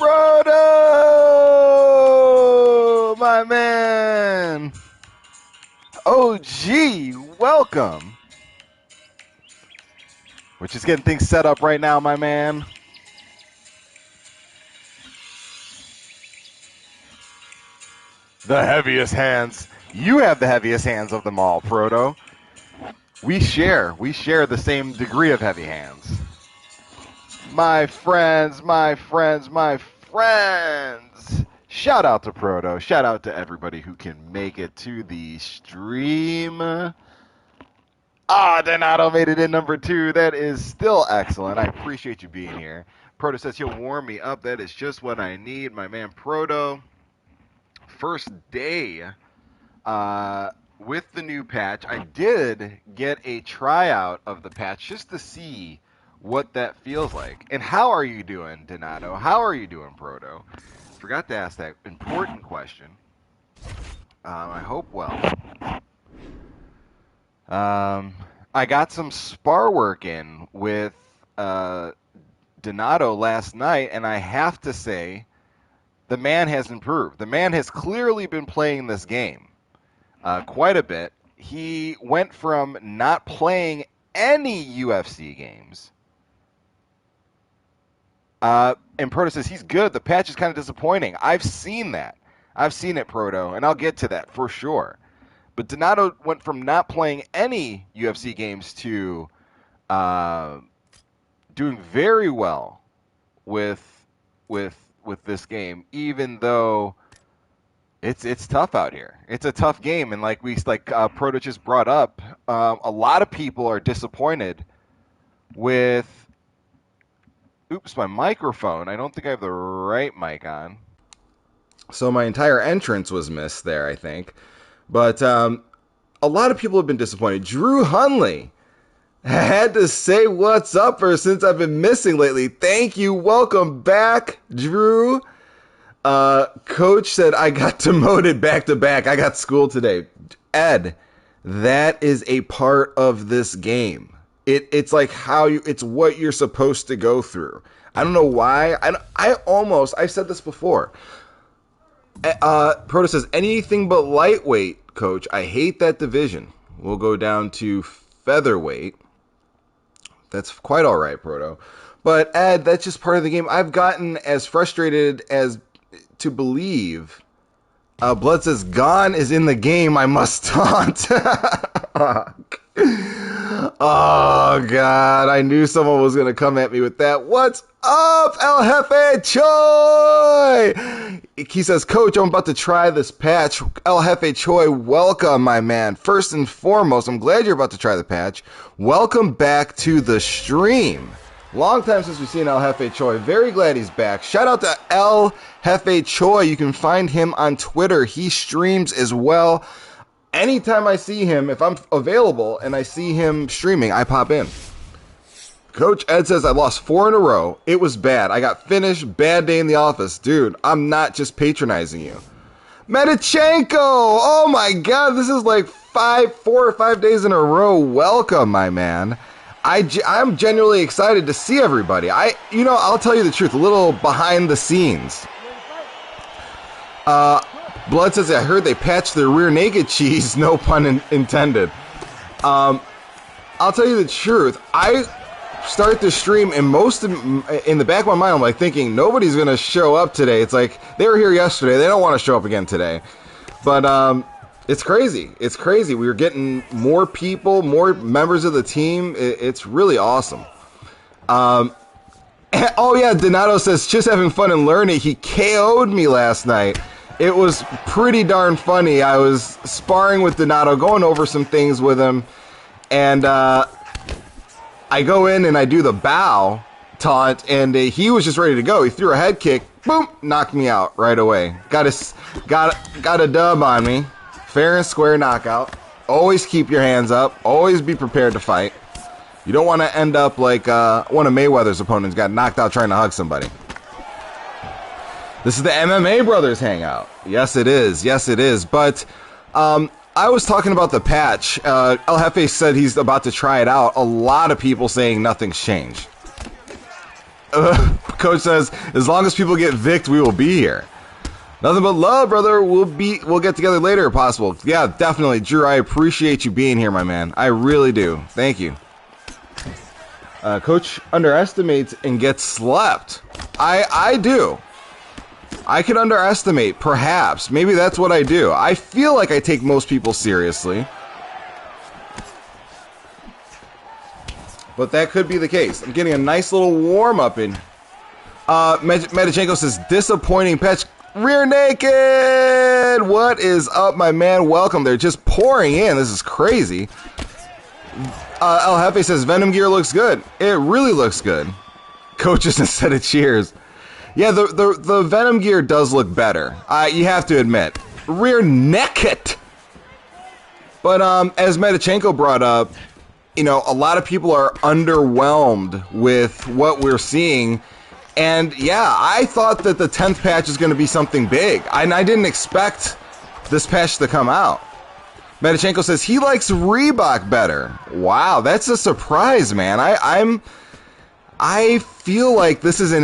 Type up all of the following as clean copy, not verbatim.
Frodo, my man. OG, welcome. We're just getting things set up right now, my man. The heaviest hands. You have the heaviest hands of them all, Frodo. We share the same degree of heavy hands. My friends. Shout out to Proto. Shout out to everybody who can make it to the stream. Donato made it in number 2. That is still excellent. I appreciate you being here. Proto says he'll warm me up. That is just what I need. My man Proto. First day with the new patch. I did get a tryout of the patch just to see what that feels like. And how are you doing, Donato? How are you doing, Proto? Forgot to ask that important question. I hope well. I got some spar work in with Donato last night, and I have to say, the man has improved. The man has clearly been playing this game quite a bit. He went from not playing any UFC games. And Proto says he's good. The patch is kind of disappointing. I've seen that. I've seen it, Proto, and I'll get to that for sure. But Donato went from not playing any UFC games to doing very well with this game, even though it's tough out here. It's a tough game, and like Proto just brought up, a lot of people are disappointed with. Oops, my microphone. I don't think I have the right mic on. So my entire entrance was missed there, I think. But a lot of people have been disappointed. Drew Hunley had to say what's up since I've been missing lately. Thank you. Welcome back, Drew. Coach said I got demoted back to back. I got school today. Ed, that is a part of this game. It's like it's what you're supposed to go through. I don't know why. I've said this before. Proto says anything but lightweight, Coach. I hate that division. We'll go down to featherweight. That's quite all right, Proto. But Ed, that's just part of the game. I've gotten as frustrated as to believe. Blood says Gone is in the game. I must taunt. Oh, God. I knew someone was going to come at me with that. What's up, El Jefe Choi? He says, Coach, I'm about to try this patch. El Jefe Choi, welcome, my man. First and foremost, I'm glad you're about to try the patch. Welcome back to the stream. Long time since we've seen El Jefe Choi. Very glad he's back. Shout out to El Jefe Choi. You can find him on Twitter. He streams as well. Anytime I see him, if I'm available and I see him streaming, I pop in. Coach Ed says I lost 4 in a row. It was bad. I got finished. Bad day in the office. Dude, I'm not just patronizing you. Medichenko! Oh my God, this is like 4 or 5 days in a row. Welcome, my man. I'm genuinely excited to see everybody. I'll tell you the truth, a little behind the scenes. Blood says, I heard they patched their rear naked cheese. No pun intended. I'll tell you the truth. I start the stream, and in the back of my mind, I'm like thinking, nobody's going to show up today. It's like, they were here yesterday. They don't want to show up again today. But it's crazy. It's crazy. We were getting more people, more members of the team. It's really awesome. Oh, yeah, Donato says, just having fun and learning. He KO'd me last night. It was pretty darn funny. I was sparring with Donato, going over some things with him, and I go in and I do the bow taunt, and he was just ready to go. He threw a head kick, boom, knocked me out right away. Got a dub on me. Fair and square knockout. Always keep your hands up. Always be prepared to fight. You don't want to end up like one of Mayweather's opponents got knocked out trying to hug somebody. This is the MMA Brothers Hangout. Yes, it is. Yes, it is. But I was talking about the patch. El Jefe said he's about to try it out. A lot of people saying nothing's changed. Coach says, as long as people get Vicked, we will be here. Nothing but love, brother. We'll get together later if possible. Yeah, definitely. Drew, I appreciate you being here, my man. I really do. Thank you. Coach underestimates and gets slept. I do. I could underestimate, perhaps. Maybe that's what I do. I feel like I take most people seriously. But that could be the case. I'm getting a nice little warm-up in. Medichenko says, disappointing patch. Rear naked! What is up, my man? Welcome. They're just pouring in. This is crazy. El Jefe says, Venom gear looks good. It really looks good. Coaches instead of cheers. Yeah, the Venom gear does look better. You have to admit. Rear naked! But as Medichenko brought up, you know, a lot of people are underwhelmed with what we're seeing. And yeah, I thought that the 10th patch is going to be something big. I didn't expect this patch to come out. Medichenko says he likes Reebok better. Wow, that's a surprise, man. I feel like this is an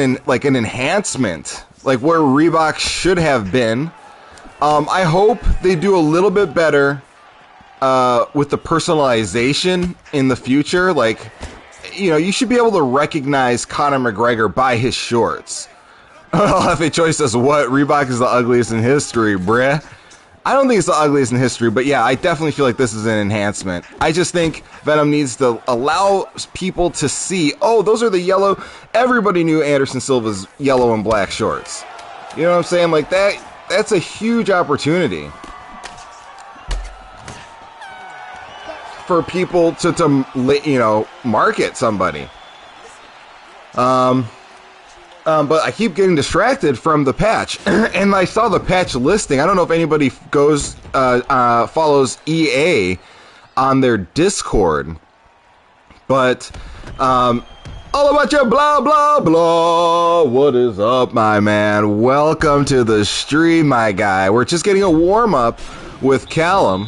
enhancement, like where Reebok should have been. I hope they do a little bit better with the personalization in the future. Like, you know, you should be able to recognize Conor McGregor by his shorts. LFA Choice says, what? Reebok is the ugliest in history, bruh. I don't think it's the ugliest in history, but yeah, I definitely feel like this is an enhancement. I just think Venom needs to allow people to see, oh, those are the yellow. Everybody knew Anderson Silva's yellow and black shorts. You know what I'm saying? Like that's a huge opportunity for people to you know, market somebody. But I keep getting distracted from the patch, and I saw the patch listing. I don't know if anybody goes follows EA on their Discord, but all about your blah blah blah. What is up, my man? Welcome to the stream, my guy. We're just getting a warm up with Callum.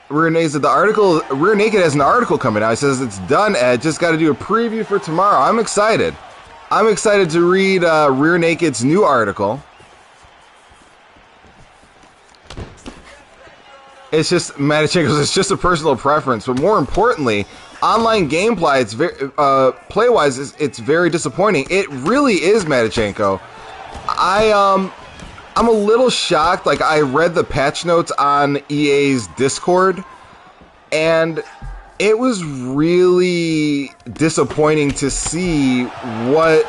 Rear Naked has an article coming out. He says it's done, Ed. Just got to do a preview for tomorrow. I'm excited. I'm excited to read Rear Naked's new article. It's just Medichenko's. It's just a personal preference, but more importantly, online gameplay. It's very play-wise. It's very disappointing. It really is, Medichenko. I'm a little shocked. Like, I read the patch notes on EA's Discord, and it was really disappointing to see what,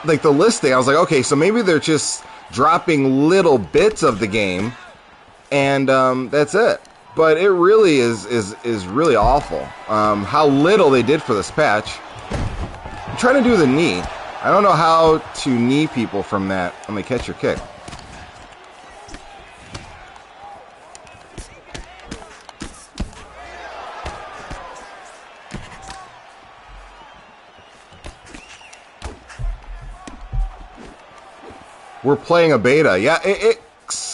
like, the listing. I was like, okay, so maybe they're just dropping little bits of the game, and that's it. But it really is really awful. How little they did for this patch. I'm trying to do the knee. I don't know how to knee people from that when they catch your kick. We're playing a beta. Yeah, it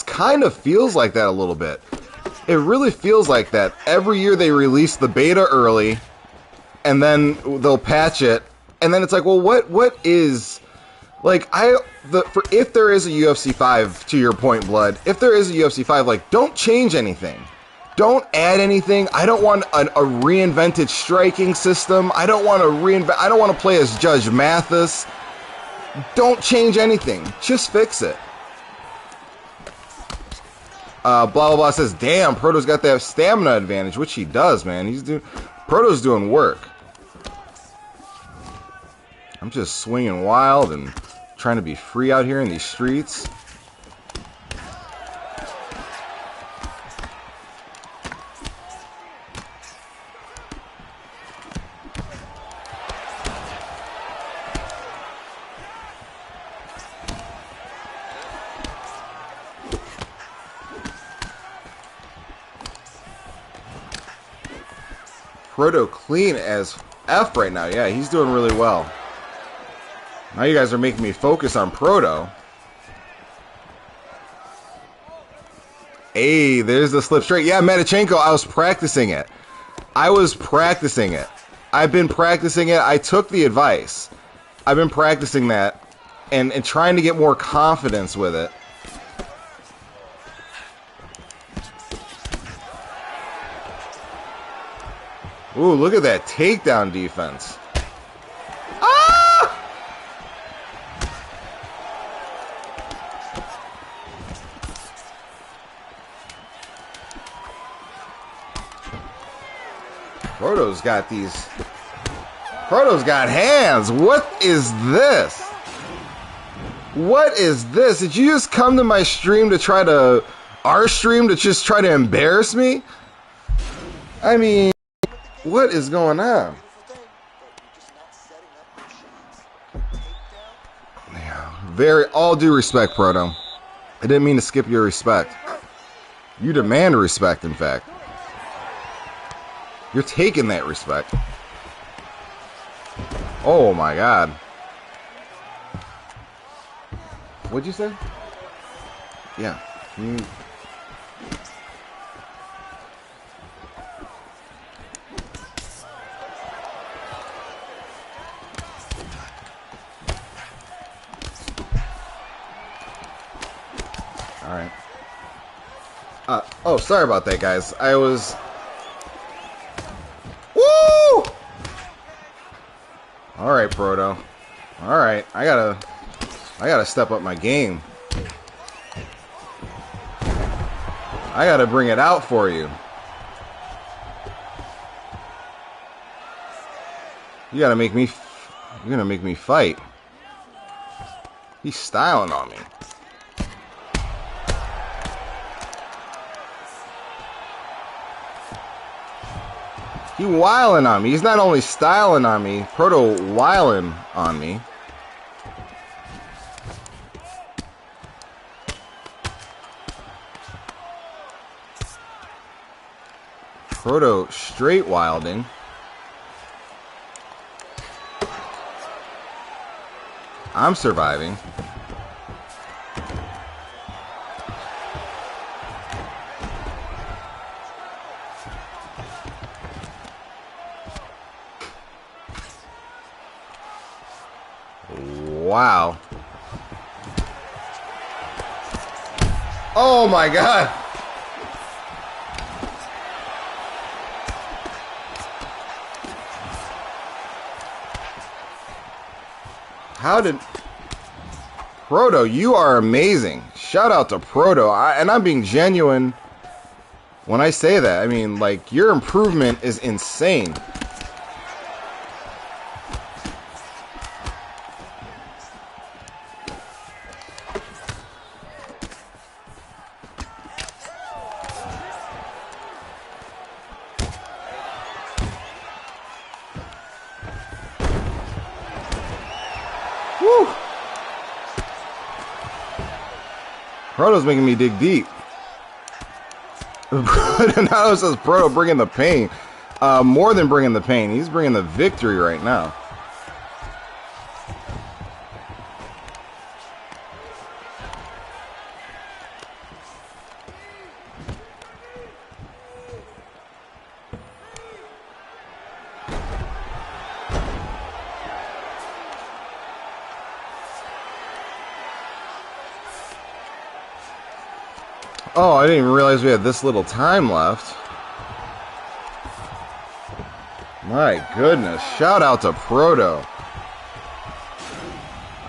kind of feels like that a little bit. It really feels like that. Every year they release the beta early, and then they'll patch it, and then it's like, well, what is, like, if there is a UFC 5, to your point, Blood, if there is a UFC 5, like, don't change anything. Don't add anything. I don't want a reinvented striking system. I don't want to play as Judge Mathis. Don't change anything. Just fix it. Blah blah blah says, damn, Proto's got that stamina advantage, which he does, man. Proto's doing work. I'm just swinging wild and trying to be free out here in these streets. Proto clean as F right now. Yeah, he's doing really well. Now you guys are making me focus on Proto. Hey, there's the slip straight. Yeah, Medichenko, I was practicing it. I was practicing it. I've been practicing it. I took the advice. I've been practicing that and trying to get more confidence with it. Ooh, look at that takedown defense. Ah! Proto's got these. Proto's got hands. What is this? What is this? Did you just come to my stream to try to... Our stream to just try to embarrass me? I mean... What is going on? Very, all due respect, Proto. I didn't mean to skip your respect. You demand respect, in fact. You're taking that respect. Oh my God. What'd you say? Yeah. Alright. Oh, sorry about that, guys. I was... Woo! Alright, Proto. Alright, I gotta step up my game. I gotta bring it out for you. You're gonna make me fight. He's styling on me. He wilding on me. He's not only styling on me, Proto wilding on me. Proto straight wilding. I'm surviving. Wow. Oh my God. How did... Proto, you are amazing. Shout out to Proto. And I'm being genuine when I say that. I mean, like, your improvement is insane. Woo! Proto's making me dig deep. Now it says Proto bringing the pain. More than bringing the pain. He's bringing the victory right now. Oh, I didn't even realize we had this little time left. My goodness. Shout out to Proto.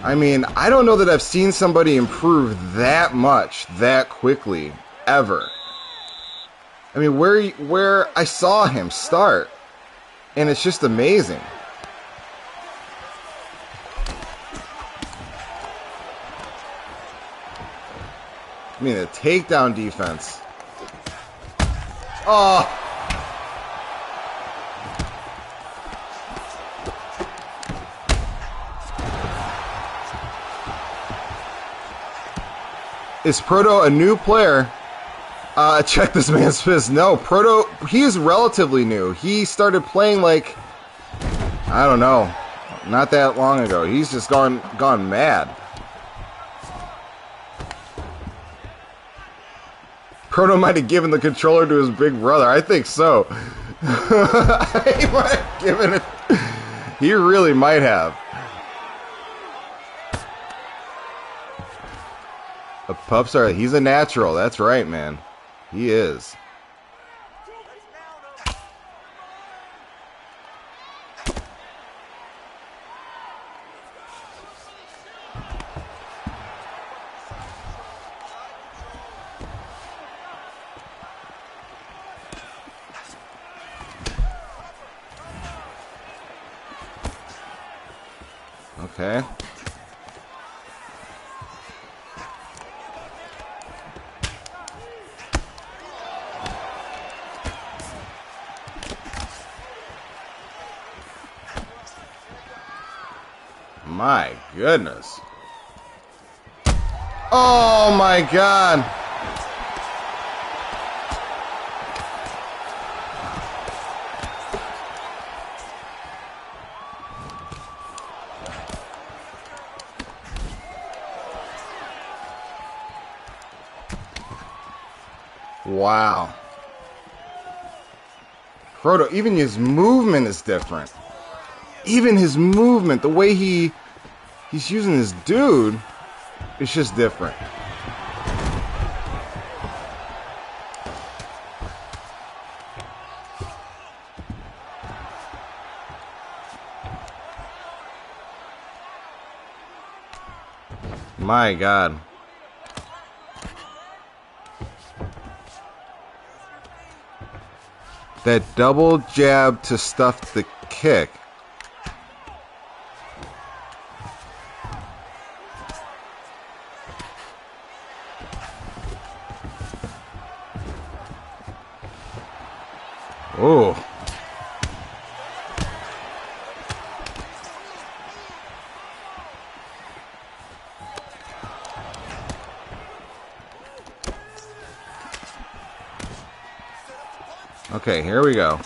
I mean, I don't know that I've seen somebody improve that much, that quickly, ever. I mean, where I saw him start, and it's just amazing. I mean, the takedown defense. Oh. Is Proto a new player? Check this man's fist. No, Proto, he's relatively new. He started playing like, I don't know, not that long ago. He's just gone mad. Proto might have given the controller to his big brother. I think so. He might have given it. He really might have. A pub star. He's a natural. That's right, man. He is. Okay. My goodness. Oh my God. Wow. Proto, even his movement is different. Even his movement, the way he's using this dude, it's just different. My God. That double jab to stuff the kick. Oh. Okay, here we go.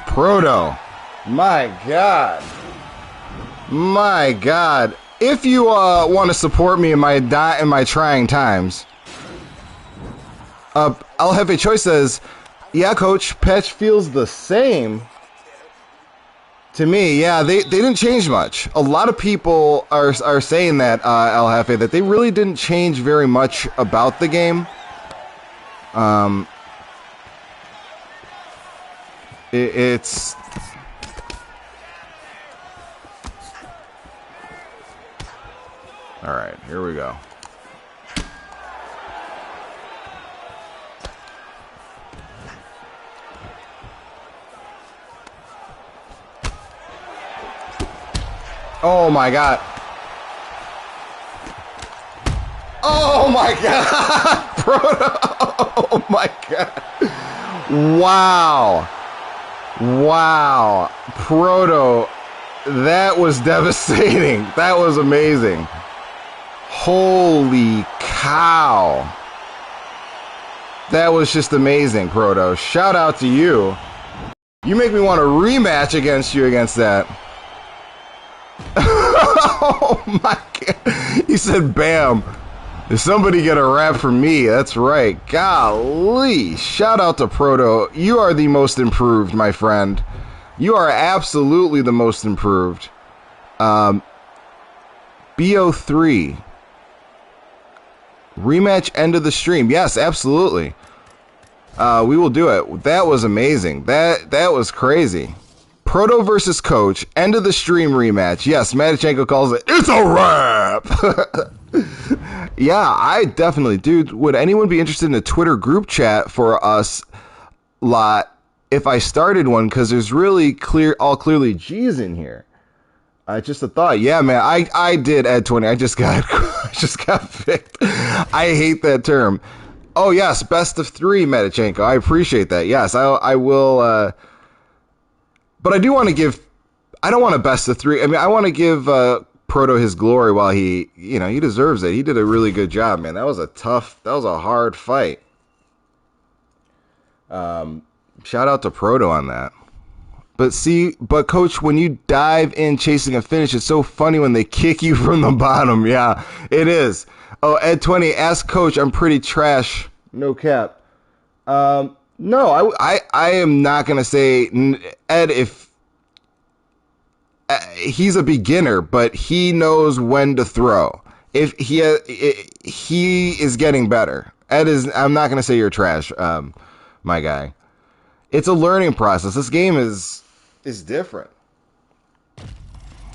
Proto. My God. My God. If you want to support me in my trying times, I'll have a choice. Says, yeah, Coach, Patch feels the same. To me, yeah, they didn't change much. A lot of people are saying that, El Jefe, that they really didn't change very much about the game. It's... Alright, here we go. Oh my God. Oh my God. Proto. Oh my God. Wow. Wow. Proto. That was devastating. That was amazing. Holy cow. That was just amazing, Proto. Shout out to you. You make me want a rematch against that. Oh my God. He said, bam. If somebody get a rap for me, that's right. Golly. Shout out to Proto. You are the most improved, my friend. You are absolutely the most improved. BO3. Rematch end of the stream. Yes, absolutely. We will do it. That was amazing. That was crazy. Proto versus Coach, end of the stream rematch. Yes, Madichenko calls it, it's a wrap! Yeah, I definitely, dude, would anyone be interested in a Twitter group chat for us lot if I started one? Because there's really clearly G's in here. Just a thought. Yeah, man, I did add 20. I just got picked. I hate that term. Oh, yes, best of 3, Madichenko. I appreciate that. Yes, I will... But I do want to give, I don't want a best of 3. I mean, I want to give Proto his glory while he deserves it. He did a really good job, man. That was a hard fight. Shout out to Proto on that. But coach, when you dive in chasing a finish, it's so funny when they kick you from the bottom. Yeah, it is. Oh, Ed20, ask coach, I'm pretty trash. No cap. No, I am not going to say, Ed, if he's a beginner, but he knows when to throw. If he is getting better. Ed is, I'm not going to say you're trash, my guy. It's a learning process. This game is different.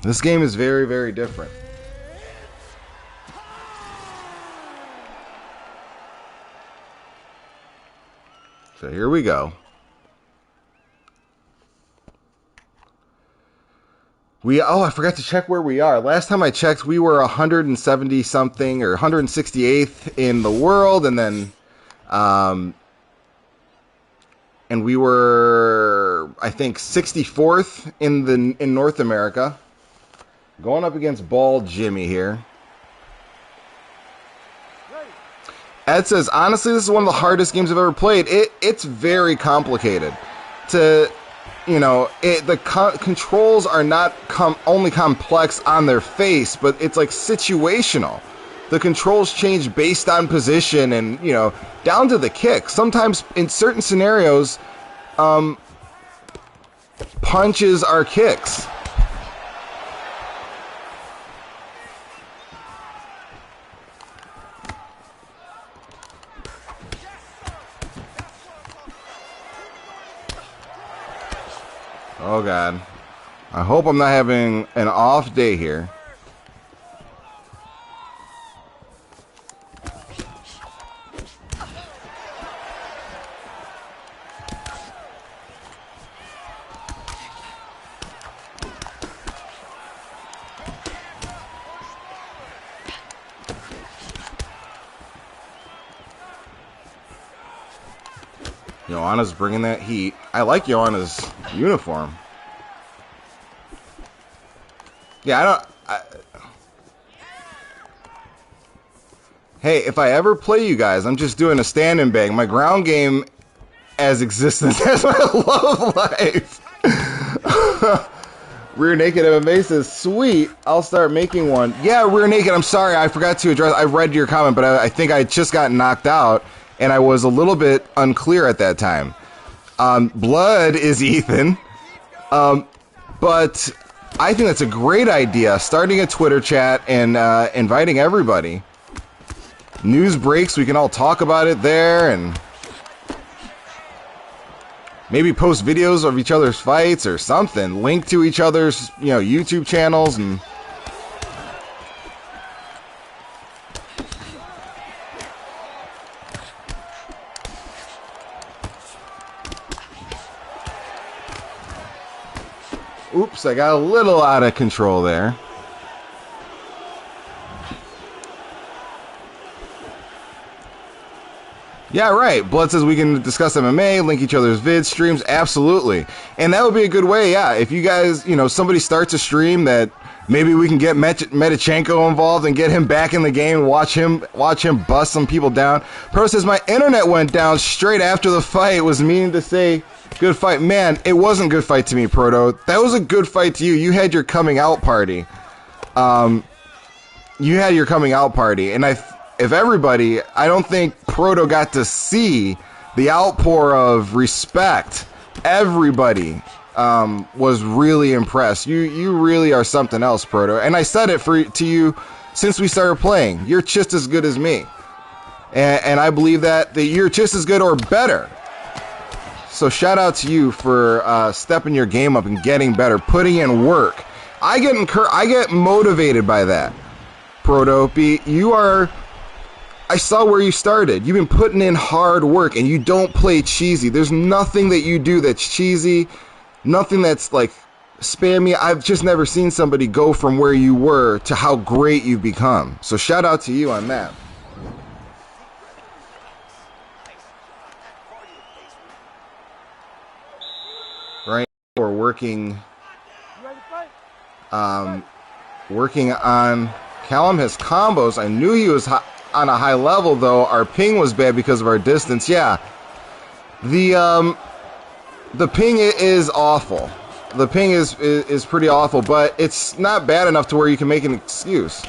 This game is very, very different. So here we go. I forgot to check where we are. Last time I checked, we were 170 something or 168th in the world, and then and we were, I think, 64th in North America. Going up against Bald Jimmy here. Ed says, honestly, this is one of the hardest games I've ever played. It's very complicated. The controls are not only complex on their face, but it's like situational. The controls change based on position and, down to the kick. Sometimes in certain scenarios, punches are kicks. Oh, God. I hope I'm not having an off day here. Joanna's bringing that heat. I like Joanna's uniform. Yeah, Hey, if I ever play you guys, I'm just doing a stand and bang. My ground game as existence as my love life. Rear Naked MMA says, sweet, I'll start making one. Yeah, Rear Naked, I'm sorry, I forgot to address, I read your comment, but I think I just got knocked out, and I was a little bit unclear at that time. Blood is Ethan, but I think that's a great idea, starting a Twitter chat and inviting everybody. News breaks, we can all talk about it there, and maybe post videos of each other's fights or something. Link to each other's, YouTube channels and oops, I got a little out of control there. Yeah, right. Blood says we can discuss MMA, link each other's vids, streams. Absolutely. And that would be a good way, yeah. If you guys, somebody starts a stream that maybe we can get Medichenko involved and get him back in the game, watch him bust some people down. Pro says my internet went down straight after the fight. Was meaning to say good fight. Man, it wasn't a good fight to me, Proto. That was a good fight to you. You had your coming out party. And if everybody, I don't think Proto got to see the outpour of respect. Everybody was really impressed. You really are something else, Proto. And I said it to you since we started playing. You're just as good as me. And I believe that you're just as good or better. So shout out to you for stepping your game up and getting better, putting in work. I get motivated by that, Proto. I saw where you started. You've been putting in hard work, and you don't play cheesy. There's nothing that you do that's cheesy, nothing that's like spammy. I've just never seen somebody go from where you were to how great you've become. So shout out to you on that. Right, we're working on Callum has combos. I knew he was on a high level, though. Our ping was bad because of our distance. Yeah, the ping is awful. The ping is pretty awful, but it's not bad enough to where you can make an excuse.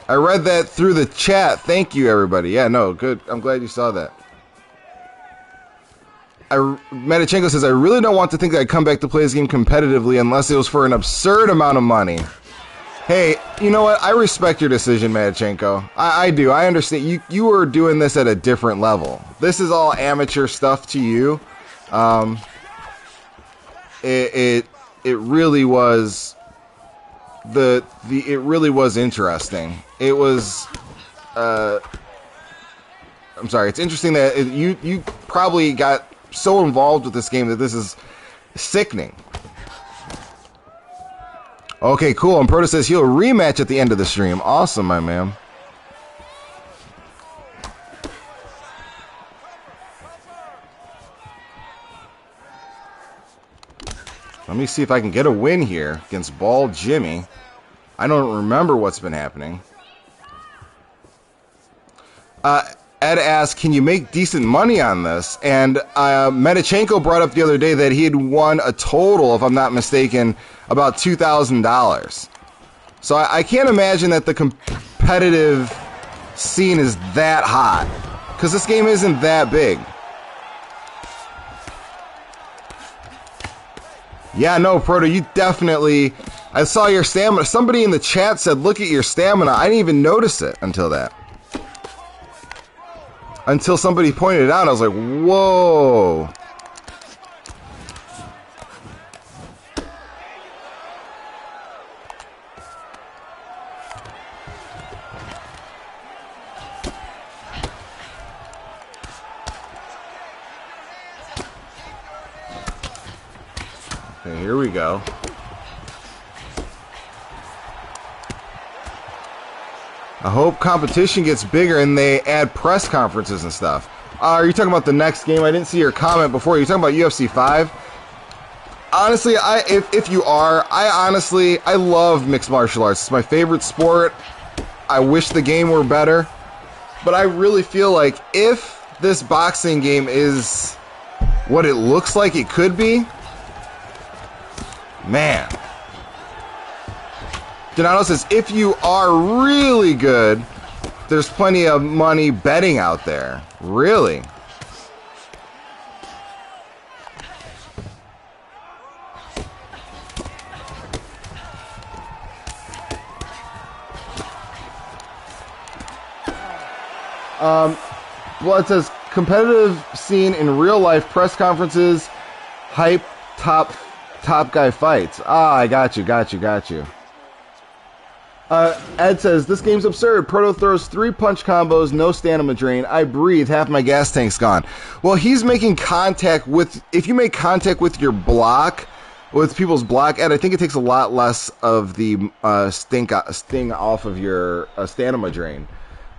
I read that through the chat. Thank you, everybody. Yeah, no, good. I'm glad you saw that. Metachenko says, I really don't want to think that I'd come back to play this game competitively unless it was for an absurd amount of money. Hey, you know what? I respect your decision, Metachenko. I do. I understand. You were doing this at a different level. This is all amateur stuff to you. It really was it really was interesting. It was I'm sorry. It's interesting that you probably got so involved with this game that this is sickening. Okay, cool. And Proto says he'll rematch at the end of the stream. Awesome, my man. Let me see if I can get a win here against Bald Jimmy. I don't remember what's been happening. Ed asked, can you make decent money on this? And Metachenko brought up the other day that he had won a total, if I'm not mistaken, about $2,000. So I can't imagine that the competitive scene is that hot, because this game isn't that big. Yeah, no, Proto, you definitely... I saw your stamina. Somebody in the chat said, look at your stamina. I didn't even notice it until that. Until somebody pointed it out, I was like, whoa. Okay, here we go. I hope competition gets bigger and they add press conferences and stuff. Are you talking about the next game? I didn't see your comment before. You're talking about UFC 5? Honestly, if you are, I love mixed martial arts. It's my favorite sport. I wish the game were better. But I really feel like if this boxing game is what it looks like it could be, man. Donato says, if you are really good, there's plenty of money betting out there. Really? Well, it says, competitive scene in real life, press conferences, hype, top guy fights. Ah, I got you. Ed says, this game's absurd. Proto throws 3 punch combos, no stamina drain. I breathe, half my gas tank's gone. Well, he's making contact with... If you make contact with your block, with people's block, Ed, I think it takes a lot less of the sting off of your stamina drain.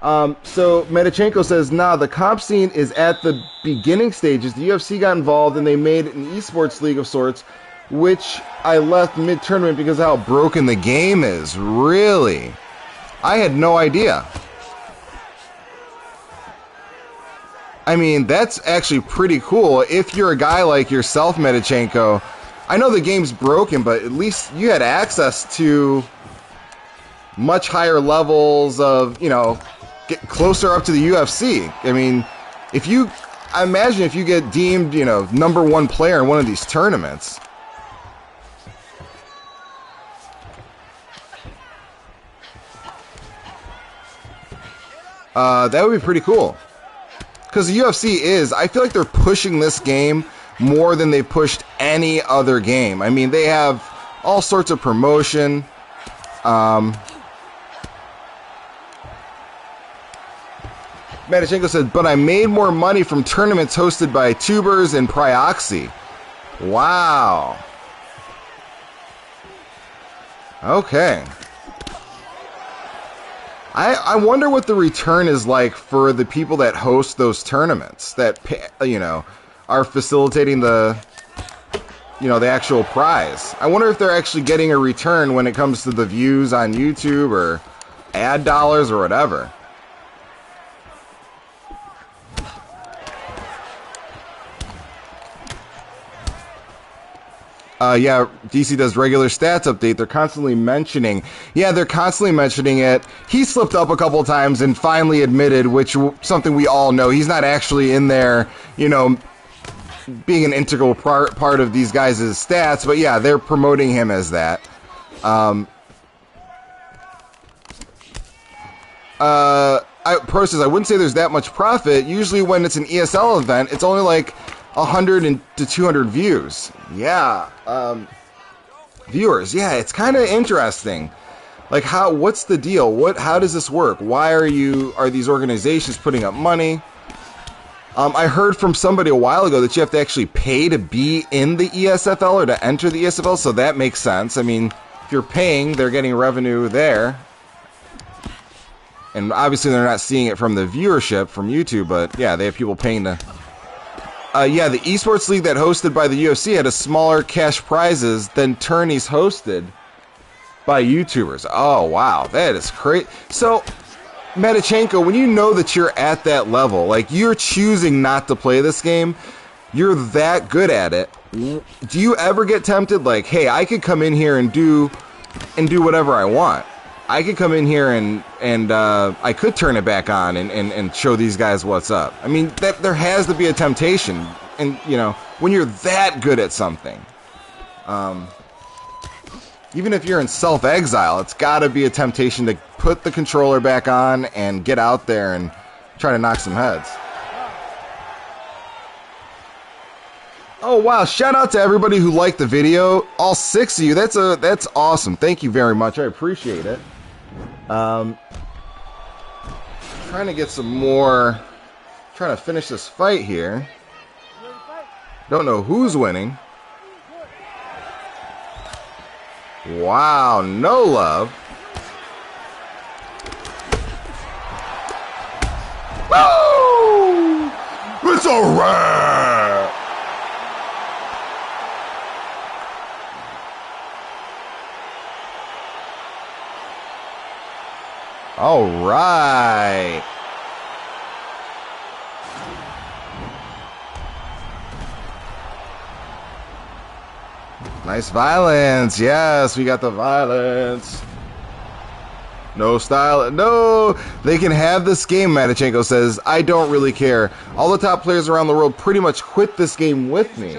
So Metachenko says, nah, the comp scene is at the beginning stages. The UFC got involved and they made an esports league of sorts, which I left mid-tournament because of how broken the game is. Really? I had no idea. I mean, that's actually pretty cool. If you're a guy like yourself, Metachenko, I know the game's broken, but at least you had access to much higher levels of, you know, get closer up to the UFC. I mean, I imagine if you get deemed, you know, #1 player in one of these tournaments, that would be pretty cool. Because the UFC I feel like they're pushing this game more than they pushed any other game. I mean, they have all sorts of promotion. Metachenko said, but I made more money from tournaments hosted by tubers and Prioxy. Wow. Okay. I wonder what the return is like for the people that host those tournaments that, you know, are facilitating the actual prize. I wonder if they're actually getting a return when it comes to the views on YouTube or ad dollars or whatever. Yeah, DC does regular stats update. They're constantly mentioning. Yeah, they're constantly mentioning it. He slipped up a couple times and finally admitted, which something we all know. He's not actually in there, you know, being an integral part of these guys' stats. But yeah, they're promoting him as that. Pro says, I wouldn't say there's that much profit. Usually when it's an ESL event, it's only like 100 to 200 views. Yeah. Viewers. Yeah, it's kind of interesting. Like, what's the deal? How does this work? Why are these organizations putting up money? I heard from somebody a while ago that you have to actually pay to be in the ESFL or to enter the ESFL, so that makes sense. I mean, if you're paying, they're getting revenue there. And obviously they're not seeing it from the viewership from YouTube, but yeah, they have people paying to... yeah, the esports league that hosted by the UFC had a smaller cash prizes than tourneys hosted by YouTubers. Oh, wow, that is crazy. So, Medichenko, when you know that you're at that level, like you're choosing not to play this game, you're that good at it, do you ever get tempted like, hey, I could come in here and do whatever I want? I could come in here and I could turn it back on and show these guys what's up. I mean, there has to be a temptation, and you know, when you're that good at something, even if you're in self-exile, it's got to be a temptation to put the controller back on and get out there and try to knock some heads. Oh wow, shout out to everybody who liked the video. All 6 of you. That's awesome. Thank you very much. I appreciate it. Trying to get some more, trying to finish this fight here. Don't know who's winning. Wow, no love. Woo! It's a wrap! All right. Nice violence. Yes, we got the violence. No style. No, they can have this game, Matichenko says. I don't really care. All the top players around the world pretty much quit this game with me.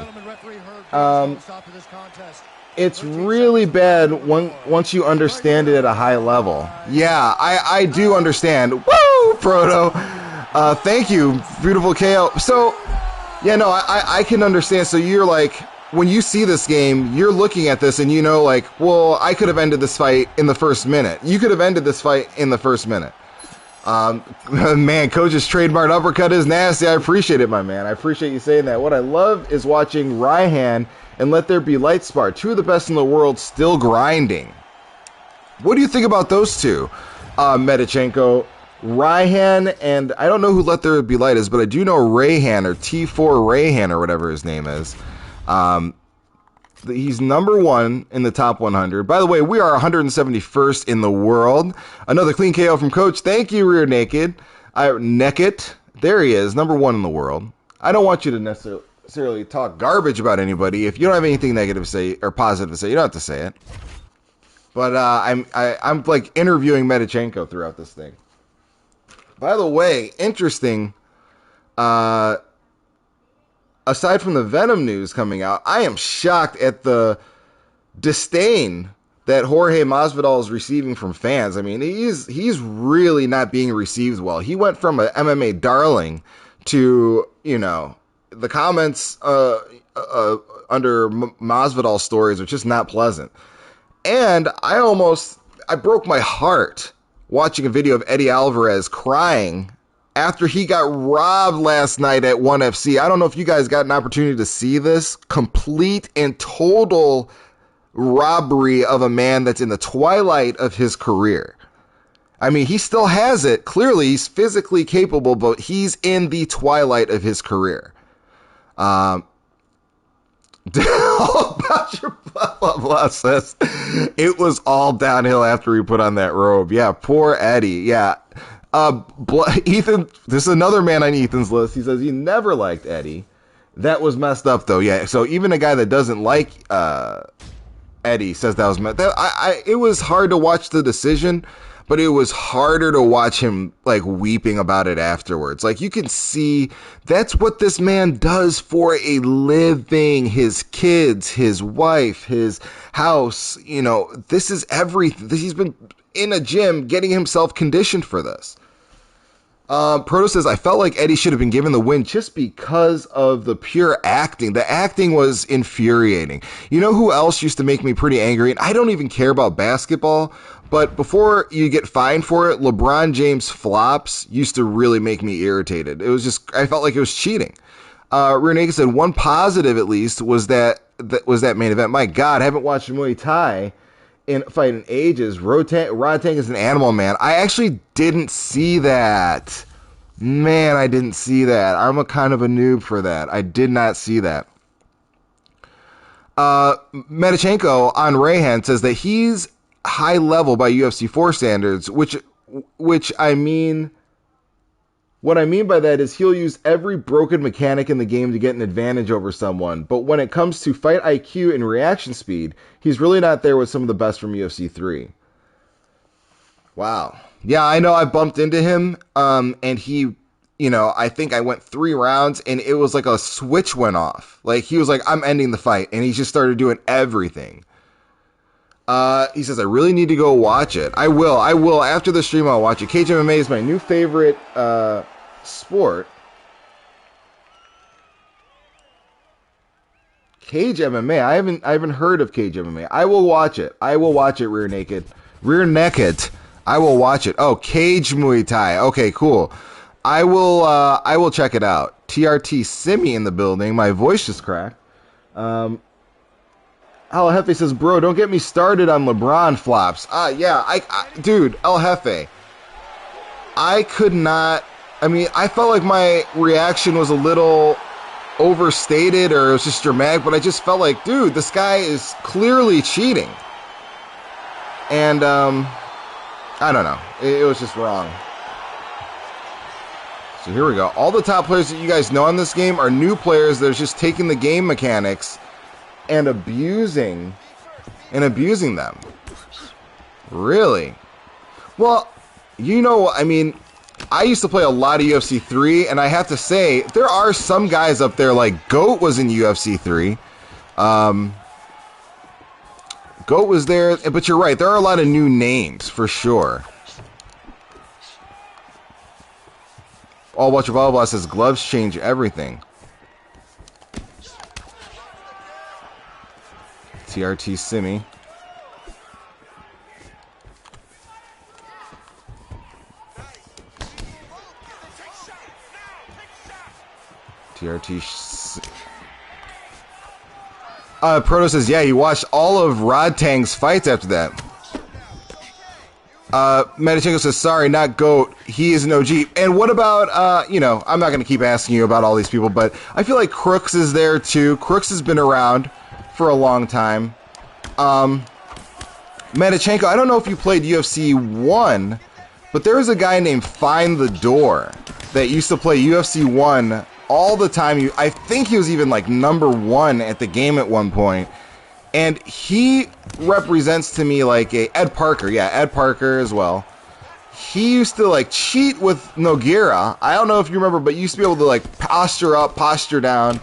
It's really bad once you understand it at a high level. Yeah, I do understand. Woo, Proto. Thank you, beautiful KO. So, yeah, no, I can understand. So you're like, when you see this game, you're looking at this and you know, like, well, I could have ended this fight in the first minute. You could have ended this fight in the first minute. Man, Coach's trademark uppercut is nasty. I appreciate it, my man. I appreciate you saying that. What I love is watching Raihan and Let There Be Light Spar, two of the best in the world, still grinding. What do you think about those two, Medichenko? Raihan, and I don't know who Let There Be Light is, but I do know Raihan, or T4 Raihan, or whatever his name is. He's number 1 in the top 100. By the way, we are 171st in the world. Another clean KO from Coach. Thank you, Rear Naked. Naked. There he is, number 1 in the world. I don't want you to necessarily talk garbage about anybody. If you don't have anything negative to say or positive to say, you don't have to say it. But I'm like interviewing Medichenko throughout this thing. By the way, interesting. Aside from the Venom news coming out, I am shocked at the disdain that Jorge Masvidal is receiving from fans. I mean, he's really not being received well. He went from an MMA darling to, you know, the comments under Masvidal stories are just not pleasant. And I broke my heart watching a video of Eddie Alvarez crying after he got robbed last night at ONE FC. I don't know if you guys got an opportunity to see this. Complete and total robbery of a man that's in the twilight of his career. I mean, he still has it. Clearly, he's physically capable, but he's in the twilight of his career. All about your blah, blah, blah says it was all downhill after he put on that robe. Yeah, poor Eddie. Yeah. Ethan, this is another man on Ethan's list. He says he never liked Eddie. That was messed up, though. Yeah. So even a guy that doesn't like Eddie says that was messed. It was hard to watch the decision, but it was harder to watch him like weeping about it afterwards. Like you can see that's what this man does for a living. His kids, his wife, his house. You know, this is everything. He's been in a gym getting himself conditioned for this. Proto says, I felt like Eddie should have been given the win just because of the pure acting. The acting was infuriating. You know who else used to make me pretty angry? And I don't even care about basketball, but before you get fined for it, LeBron James flops used to really make me irritated. It was just, I felt like it was cheating. Renee said, one positive at least was that main event. My God, I haven't watched Muay Thai fight in ages. Rodtang is an animal, man. I actually didn't see that. Man, I didn't see that. I'm a kind of a noob for that. I did not see that. Medichenko on Rayhan says that he's high level by UFC 4 standards, which I mean, what I mean by that is he'll use every broken mechanic in the game to get an advantage over someone. But when it comes to fight IQ and reaction speed, he's really not there with some of the best from UFC 3. Wow. Yeah, I know I bumped into him, and he, you know, I think I went 3 rounds, and it was like a switch went off. Like, he was like, I'm ending the fight, and he just started doing everything. He says, I really need to go watch it. I will. After the stream, I'll watch it. Cage MMA is my new favorite sport. Cage MMA? I haven't heard of Cage MMA. I will watch it. Rear naked. I will watch it. Oh, Cage Muay Thai. Okay, cool. I will check it out. TRT Simi in the building. My voice just cracked. El Jefe says, bro, don't get me started on LeBron flops. Yeah, dude, El Jefe. I could not, I mean, I felt like my reaction was a little overstated or it was just dramatic, but I just felt like, dude, this guy is clearly cheating. And, I don't know. It was just wrong. So here we go. All the top players that you guys know in this game are new players that are just taking the game mechanics and abusing them. Really? Well, you know, I mean, I used to play a lot of UFC 3, and I have to say, there are some guys up there, like GOAT was in UFC 3. GOAT was there, but you're right, there are a lot of new names, for sure. All Watch Volleyball says, gloves change everything. TRT Simi. Proto says, yeah, he watched all of Rodtang's fights after that. Medichenko says, sorry, not GOAT. He is an OG. And what about, you know, I'm not going to keep asking you about all these people, but I feel like Crooks is there too. Crooks has been around for a long time. Medichenko, I don't know if you played UFC 1, but there was a guy named Find the Door that used to play UFC 1 all the time. I think he was even like #1 at the game at one point. And he represents to me like a Ed Parker. Yeah, Ed Parker as well. He used to like cheat with Nogueira. I don't know if you remember, but you used to be able to like posture up, posture down.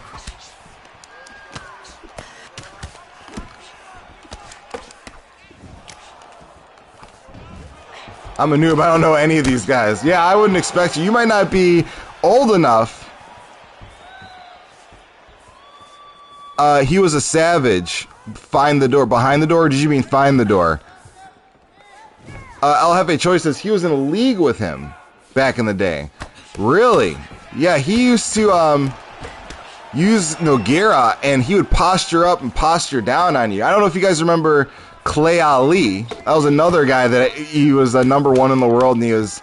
I'm a noob. I don't know any of these guys. Yeah, I wouldn't expect you. You might not be old enough. He was a savage. Find the door. Behind the door? Or did you mean find the door? El Jefe Choice says he was in a league with him back in the day. Really? Yeah, he used to use Nogueira, and he would posture up and posture down on you. I don't know if you guys remember Clay Ali. That was another guy that he was #1 in the world, and he was,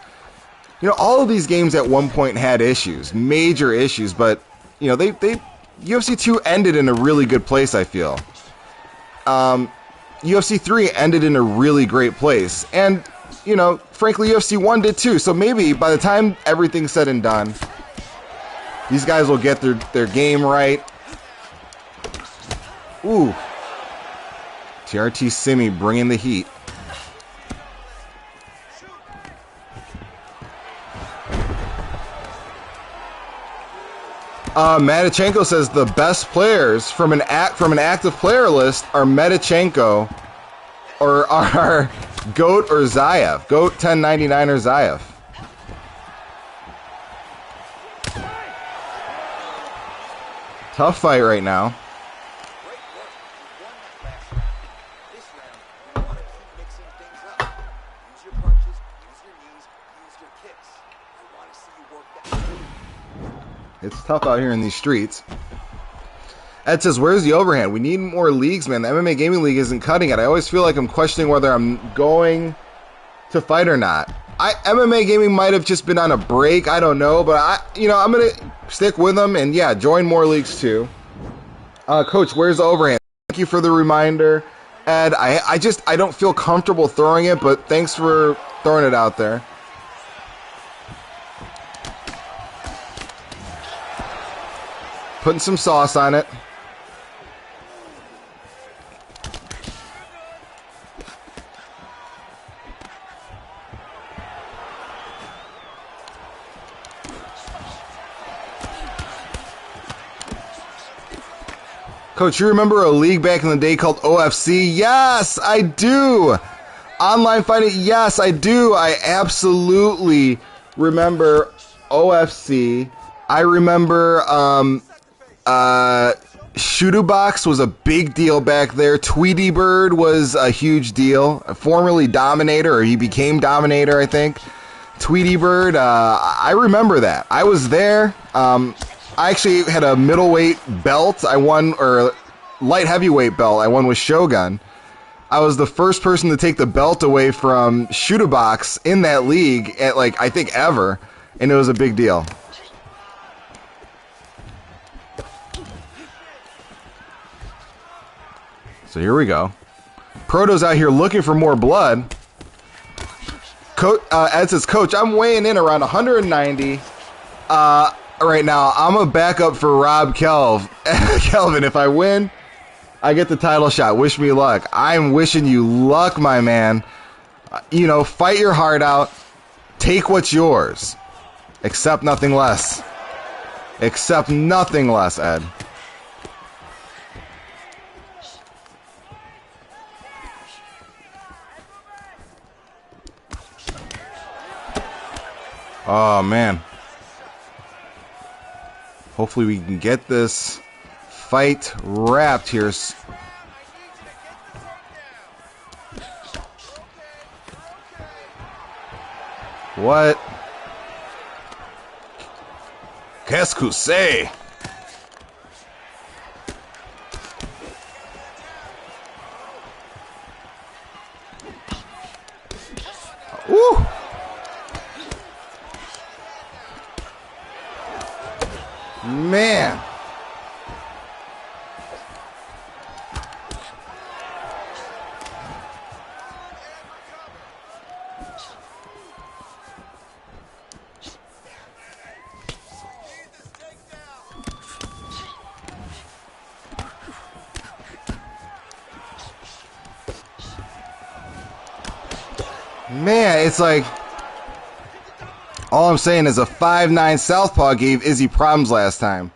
you know, all of these games at one point had issues, major issues, but, you know, they UFC 2 ended in a really good place, I feel. UFC 3 ended in a really great place, and, you know, frankly, UFC 1 did too, so maybe by the time everything's said and done, These guys will get their game right. Ooh. TRT Simi bringing the heat. Madachenko says the best players from an active player list are Madachenko, or are Goat or Zayev. Goat 1099 or Zayev. Tough fight right now. It's tough out here in these streets. Ed says, where's the overhand? We need more leagues, man. The MMA Gaming League isn't cutting it. I always feel like I'm questioning whether I'm going to fight or not. MMA Gaming might have just been on a break. I don't know. But, I'm going to stick with them. And, yeah, join more leagues, too. Coach, where's the overhand? Thank you for the reminder, Ed. I don't feel comfortable throwing it, but thanks for throwing it out there. Putting some sauce on it. Coach, you remember a league back in the day called OFC? Yes, I do. Online fighting? Yes, I do. I absolutely remember OFC. I remember Shooter Box was a big deal back there. Tweety Bird was a huge deal. Formerly Dominator, or he became Dominator, I think. Tweety Bird, I remember that. I was there. I actually had a middleweight belt. I won, or light heavyweight belt. I won with Shogun. I was the first person to take the belt away from Shooter Box in that league at, I think ever, and it was a big deal. So here we go. Proto's out here looking for more blood. Ed says, Coach, I'm weighing in around 190 right now. I'm a backup for Rob Kelvin. If I win, I get the title shot. Wish me luck. I'm wishing you luck, my man. Fight your heart out. Take what's yours. Accept nothing less. Accept nothing less, Ed. Oh, man. Hopefully we can get this fight wrapped here. What? Qu'est-ce que c'est? Ooh! Man. Man, it's like, all I'm saying is a 5'9" southpaw gave Izzy problems last time.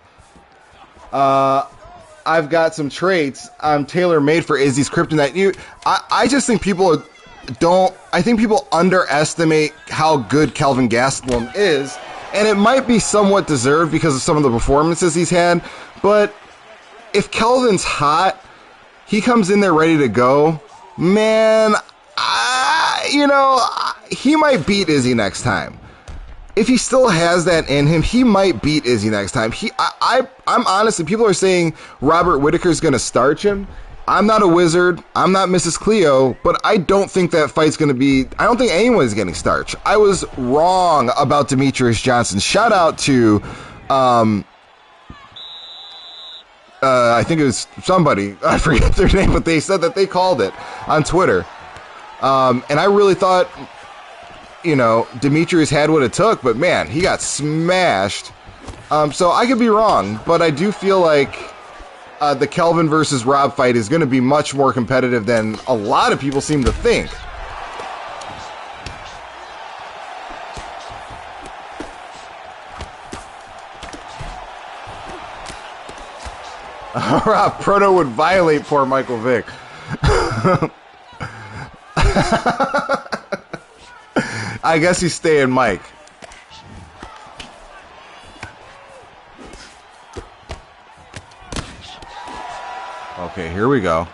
I've got some traits. I'm tailor-made for Izzy's kryptonite. I just think people I think people underestimate how good Kelvin Gastelum is, and it might be somewhat deserved because of some of the performances he's had, but if Kelvin's hot, he comes in there ready to go, man, he might beat Izzy next time. If he still has that in him, he might beat Izzy next time. I'm honestly, people are saying Robert Whittaker's going to starch him. I'm not a wizard. I'm not Mrs. Cleo, but I don't think that fight's going to be, I don't think anyone's getting starched. I was wrong about Demetrius Johnson. Shout out to, I think it was somebody, I forget their name, but they said that they called it on Twitter. And I really thought, Demetrius had what it took, but man, he got smashed. So I could be wrong, but I do feel like the Kelvin versus Rob fight is going to be much more competitive than a lot of people seem to think. Rob, Proto would violate poor Michael Vick. I guess he's staying Mike. Okay, here we go.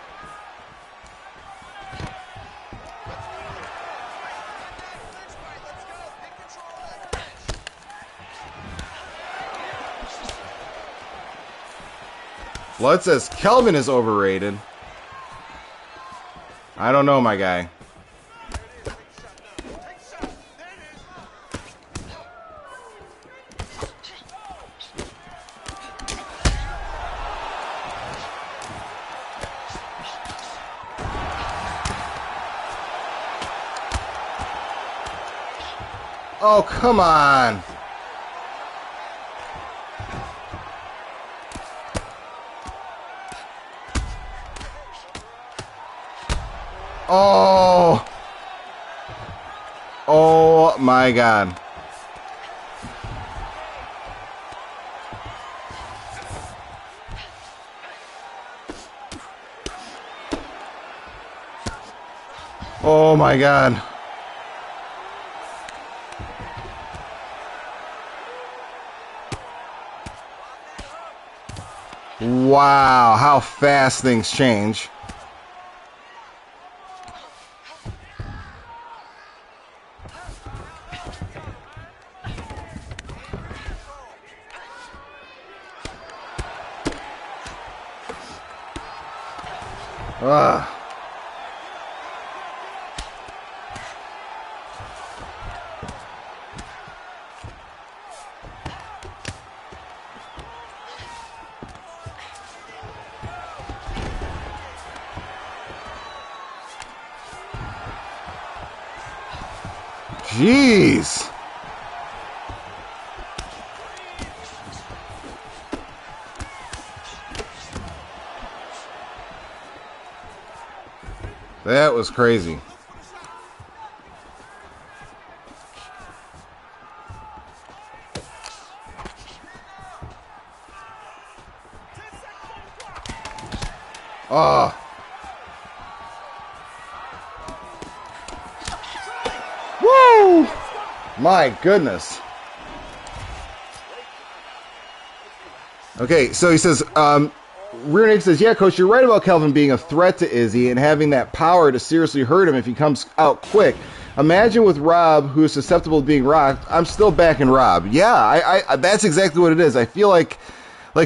Blood says Kelvin is overrated. I don't know, my guy. Oh, come on. Oh. Oh, my God. Oh, my God. Wow, how fast things change. Ugh. Jeez. That was crazy. Oh. Woo! My goodness. Okay, so he says, Rear Naked says, yeah, Coach, you're right about Kelvin being a threat to Izzy and having that power to seriously hurt him if he comes out quick. Imagine with Rob, who is susceptible to being rocked. I'm still backing Rob. Yeah, I that's exactly what it is. I feel like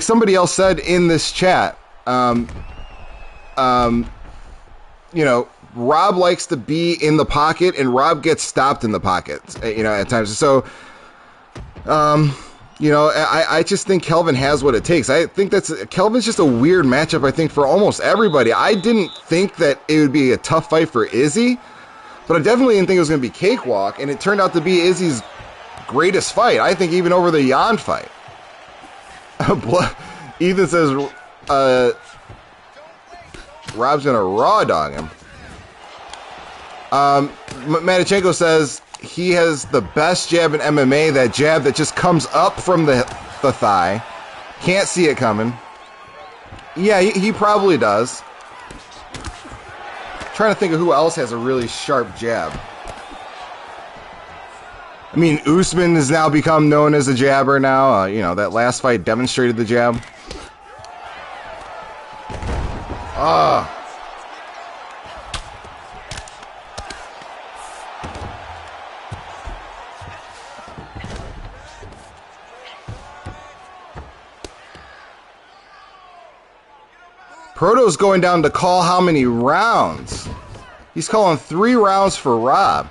somebody else said in this chat, you know, Rob likes to be in the pocket, and Rob gets stopped in the pocket, you know, at times. So, you know, I just think Kelvin has what it takes. I think Kelvin's just a weird matchup, I think, for almost everybody. I didn't think that it would be a tough fight for Izzy, but I definitely didn't think it was going to be cakewalk, and it turned out to be Izzy's greatest fight. I think even over the Jan fight. Ethan says Rob's going to raw dog him. Matichenko says he has the best jab in MMA, that jab that just comes up from the thigh. Can't see it coming. Yeah, he probably does. Trying to think of who else has a really sharp jab. I mean, Usman has now become known as a jabber now. You know, that last fight demonstrated the jab. Ah. Proto's going down to call how many rounds? He's calling 3 rounds for Rob.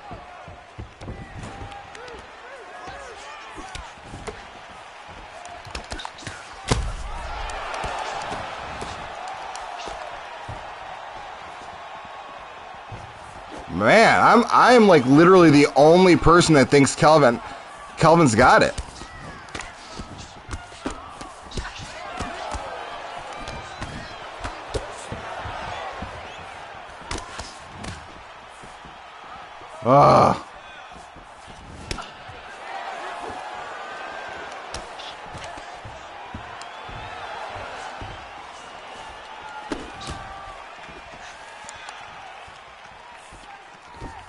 Man, I'm like literally the only person that thinks Kelvin's got it. Ugh.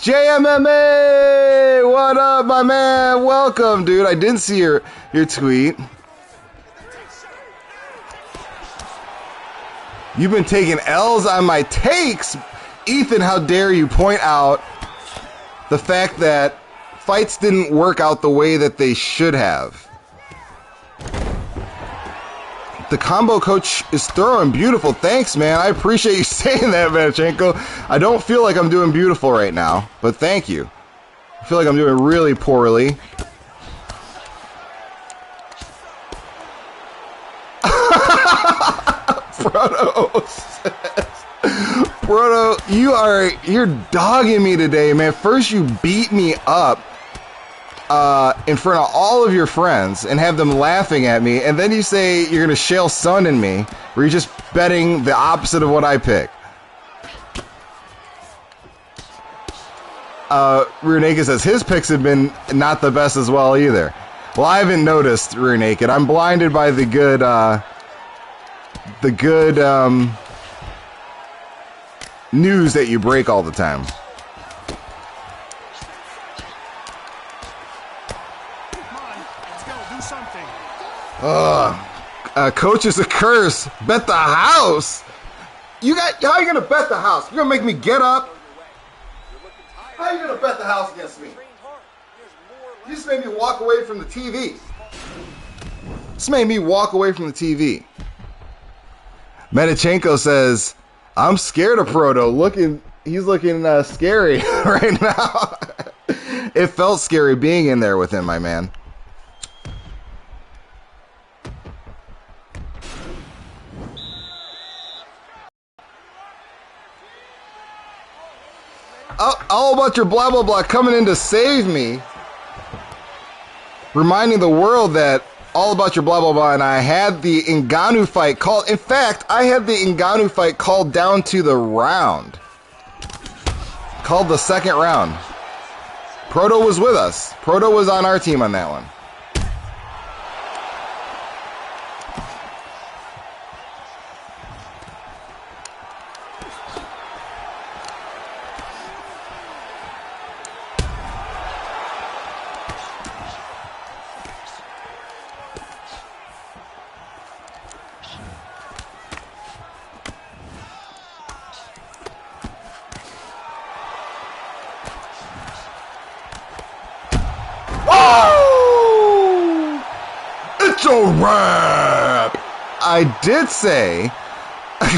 JMMA! What up, my man? Welcome, dude. I didn't see your tweet. You've been taking L's on my takes. Ethan, how dare you point out the fact that fights didn't work out the way that they should have. The combo coach is thorough and beautiful. Thanks, man. I appreciate you saying that, Manchenko. I don't feel like I'm doing beautiful right now, but thank you. I feel like I'm doing really poorly. Proto says, Proto, you're dogging me today, man. First you beat me up in front of all of your friends and have them laughing at me, and then you say you're going to shale Sun in me, where you're just betting the opposite of what I pick. Rear Naked says his picks have been not the best as well either. Well, I haven't noticed, Rear Naked. I'm blinded by the good news that you break all the time. Coach is a curse. Bet the house. How are you gonna bet the house? You're gonna make me get up? How are you gonna bet the house against me? You just made me walk away from the TV. Medichenko says, I'm scared of Proto. He's looking scary right now. It felt scary being in there with him, my man. All about your blah, blah, blah coming in to save me. Reminding the world that all about your blah, blah, blah, and I had the Ngannou fight called. In fact, I had the Ngannou fight called down to the round. Called the second round. Proto was with us. Proto was on our team on that one. I did say,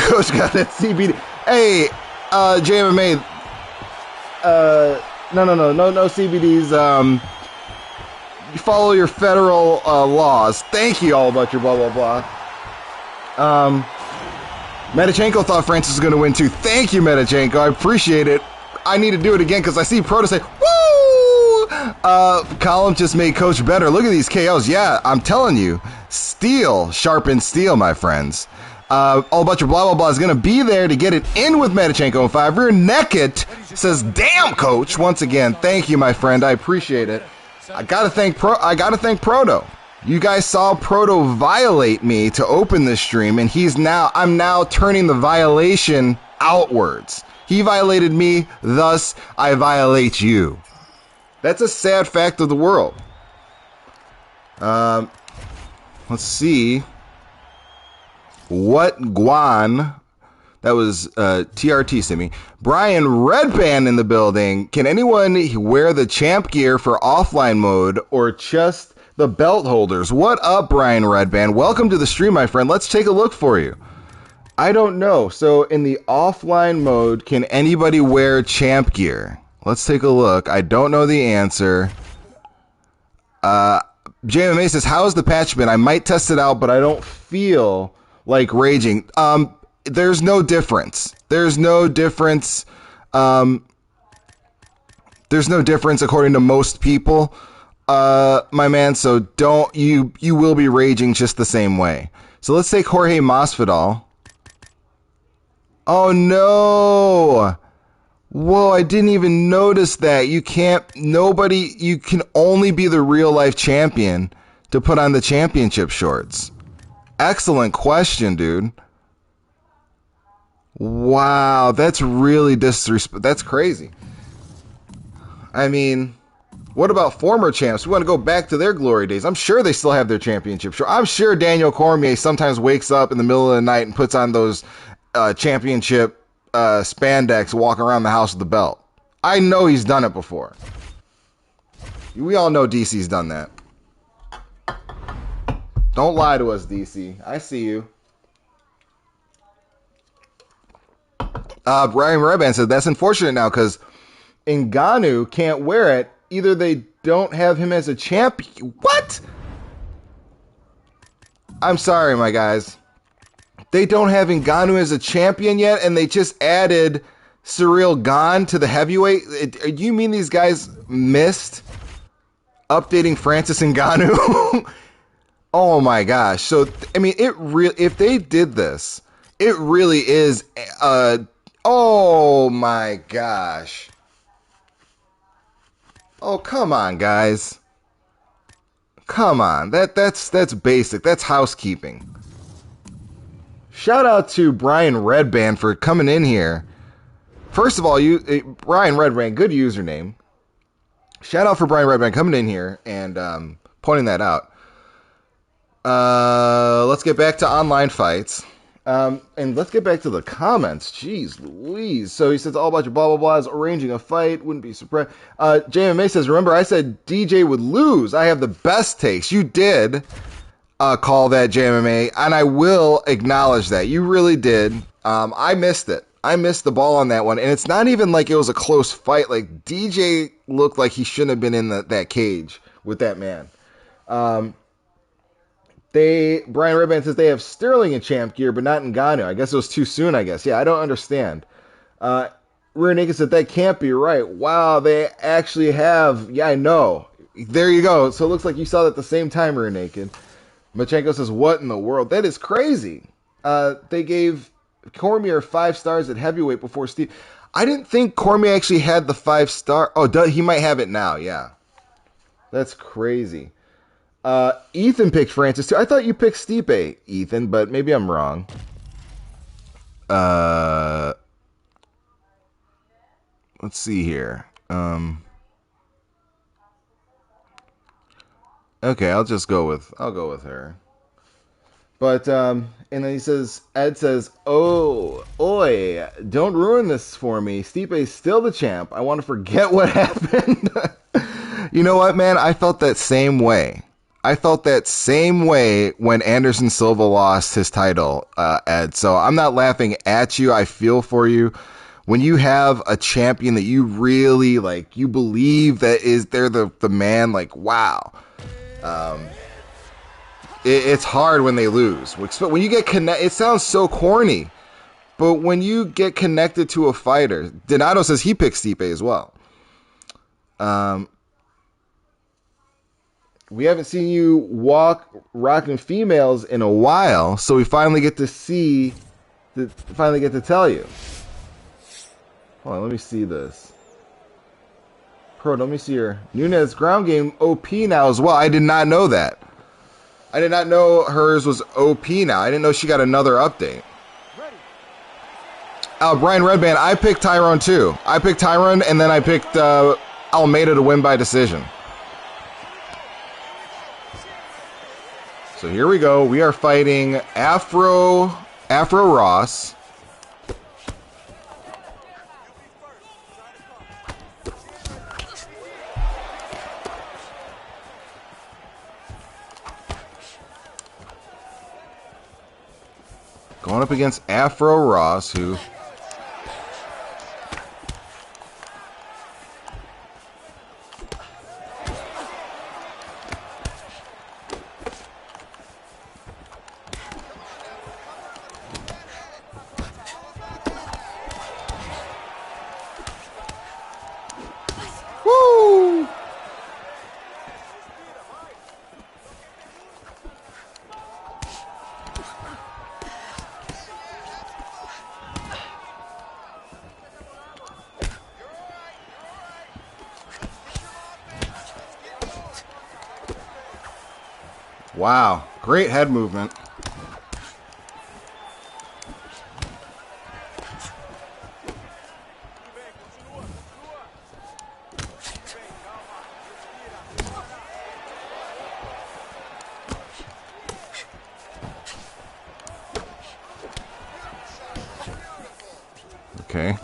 Coach got that CBD. Hey, JMMA, no CBDs. You follow your federal laws. Thank you all about your blah, blah, blah. Medichenko thought Francis was going to win too. Thank you, Medichenko. I appreciate it. I need to do it again because I see Proto say, woo! Column just made Coach better. Look at these KOs. Yeah, I'm telling you. Steel sharpens steel, my friends. All about your blah, blah, blah is going to be there to get it in with Medichenko in 5. Rear Naked says, damn, Coach. Once again, thank you, my friend. I appreciate it. I got to thank Proto. You guys saw Proto violate me to open this stream, and I'm now turning the violation outwards. He violated me, thus I violate you. That's a sad fact of the world. Let's see. What Guan? That was TRT Simi. Brian Redband in the building. Can anyone wear the champ gear for offline mode or just the belt holders? What up, Brian Redband? Welcome to the stream, my friend. Let's take a look for you. I don't know. So in the offline mode, can anybody wear champ gear? Let's take a look. I don't know the answer. JMA says, how's the patch been? I might test it out, but I don't feel like raging. There's no difference. There's no difference according to most people, my man. So you will be raging just the same way. So let's take Jorge Masvidal. Oh no. Whoa, I didn't even notice that. You can only be the real life champion to put on the championship shorts. Excellent question, dude. Wow, that's really disrespect. That's crazy. I mean, what about former champs? We want to go back to their glory days. I'm sure they still have their championship shorts. I'm sure Daniel Cormier sometimes wakes up in the middle of the night and puts on those championship spandex, walking around the house with the belt. I know he's done it before. We all know DC's done that. Don't lie to us, DC. I see you. Brian Redband said that's unfortunate now because Ngannou can't wear it. Either they don't have him as a champion. What? I'm sorry, my guys. They don't have Ngannou as a champion yet, and they just added Ciryl Gane to the heavyweight. You mean these guys missed updating Francis Ngannou? Oh my gosh! So I mean, if they did this, it really is. Oh my gosh! Oh come on, guys! Come on, that's basic. That's housekeeping. Shout out to Brian Redband for coming in here. First of all, Brian Redband, good username. Shout out for Brian Redband coming in here and pointing that out. Let's get back to online fights. And let's get back to the comments. Jeez Louise. So he says all about your blah, blah, blahs, arranging a fight. Wouldn't be surprised. JMA says, remember, I said DJ would lose. I have the best takes. You did call that JMA, and I will acknowledge that. You really did. I missed it. I missed the ball on that one. And it's not even like it was a close fight. Like, DJ looked like he shouldn't have been in that cage with that man. Brian Redband says they have Sterling in champ gear, but not Ngannou. I guess it was too soon, I guess. Yeah, I don't understand. Rear Naked said that can't be right. Wow, they actually have. Yeah, I know. There you go. So it looks like you saw that at the same time, Rear Naked. Machenko says, what in the world? That is crazy. They gave Cormier 5 stars at heavyweight before Steve. I didn't think Cormier actually had the 5-star. Oh, he might have it now. Yeah. That's crazy. Ethan picked Francis too. I thought you picked Stipe, Ethan, but maybe I'm wrong. Let's see here. Okay, I'll go with her. But and then he says, Ed says, "Oh, oi, don't ruin this for me. Stipe's still the champ. I want to forget what happened." You know what, man? I felt that same way. I felt that same way when Anderson Silva lost his title, Ed. So I'm not laughing at you. I feel for you. When you have a champion that you really like, you believe that they're the man, like, wow. It's hard when they lose. When you get connected, it sounds so corny, but when you get connected to a fighter, Donato says he picks Stipe as well. We haven't seen you rocking females in a while, so we finally get to tell you. Hold on, let me see this. Pro, let me see your Nunes ground game OP now as well. I did not know that. I did not know hers was OP now. I didn't know she got another update. Brian Redband, I picked Tyrone too. I picked Tyrone, and then I picked Almeida to win by decision. So here we go. We are fighting Afro Ross. Going up against Afro Ross, who... Woo! Wow, great head movement. Okay.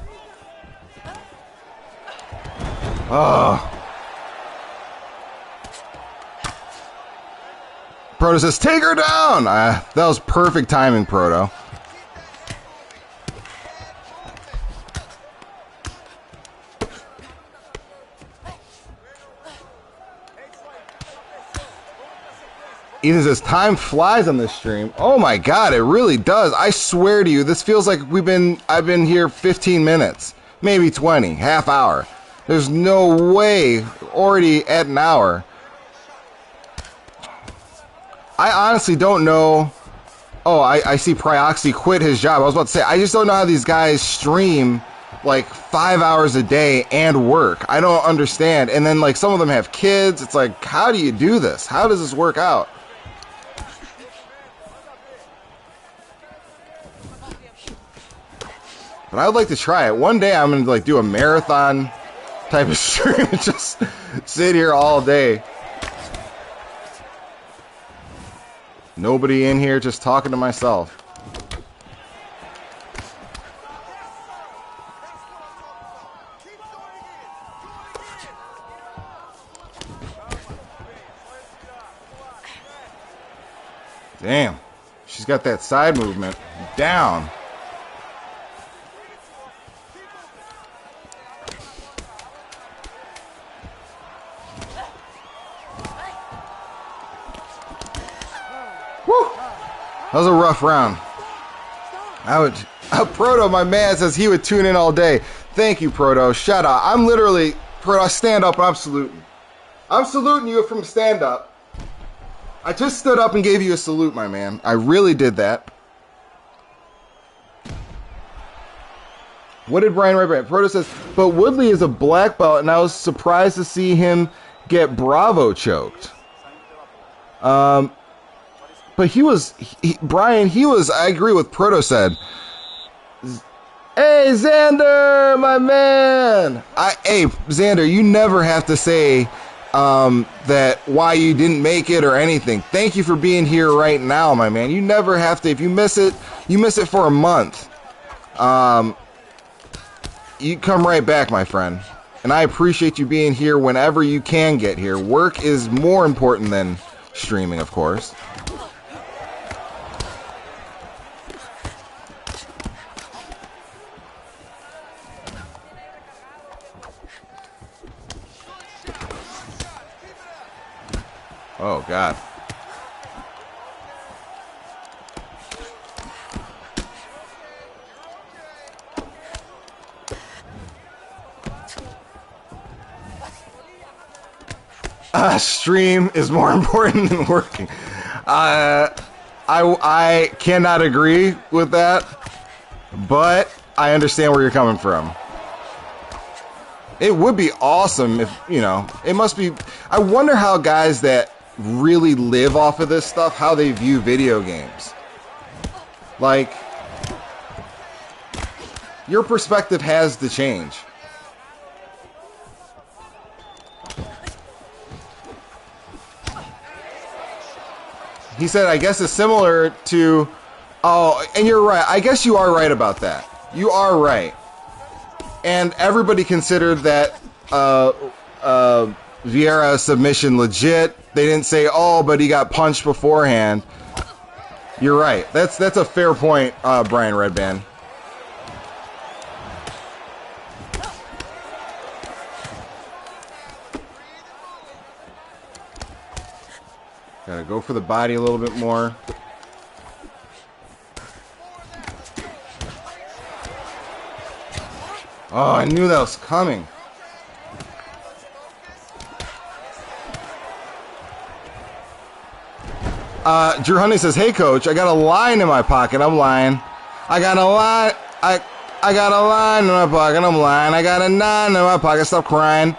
Oh. Proto says, take her down! That was perfect timing, Proto. Ethan says, time flies on this stream. Oh my god, it really does. I swear to you, this feels like I've been here 15 minutes. Maybe 20, half hour. There's no way, already at an hour. I honestly don't know. Oh, I see Prioxy quit his job. I was about to say, I just don't know how these guys stream like 5 hours a day and work. I don't understand. And then like some of them have kids. It's like, how do you do this? How does this work out? But I would like to try it. One day I'm going to like do a marathon type of stream and just sit here all day. Nobody in here, just talking to myself. Damn. She's got that side movement. Down. That was a rough round. Proto, my man, says he would tune in all day. Thank you, Proto. Shout out. I'm literally, Proto, I stand up and I'm saluting. I'm saluting you from stand up. I just stood up and gave you a salute, my man. I really did that. What did Brian write? Proto says, but Woodley is a black belt, and I was surprised to see him get Bravo choked. But Brian, I agree with Proto said. Hey, Xander, my man. Hey, Xander, you never have to say that why you didn't make it or anything. Thank you for being here right now, my man. You never have to. If you miss it, you miss it for a month. You come right back, my friend. And I appreciate you being here whenever you can get here. Work is more important than streaming, of course. Oh, God. Stream is more important than working. I cannot agree with that, but I understand where you're coming from. It would be awesome if, it must be. I wonder how guys that really live off of this stuff, how they view video games. Like, your perspective has to change. He said, I guess it's similar to... Oh, and you're right. I guess you are right about that. You are right. And everybody considered that Vieira submission legit. They didn't say, oh, but he got punched beforehand. You're right. That's a fair point, Brian Redband. Gotta go for the body a little bit more. Oh, I knew that was coming. Drew Honey says, hey, coach, I got a line in my pocket. I'm lying. I got a line. I got a line in my pocket. I'm lying. I got a 9 in my pocket. Stop crying.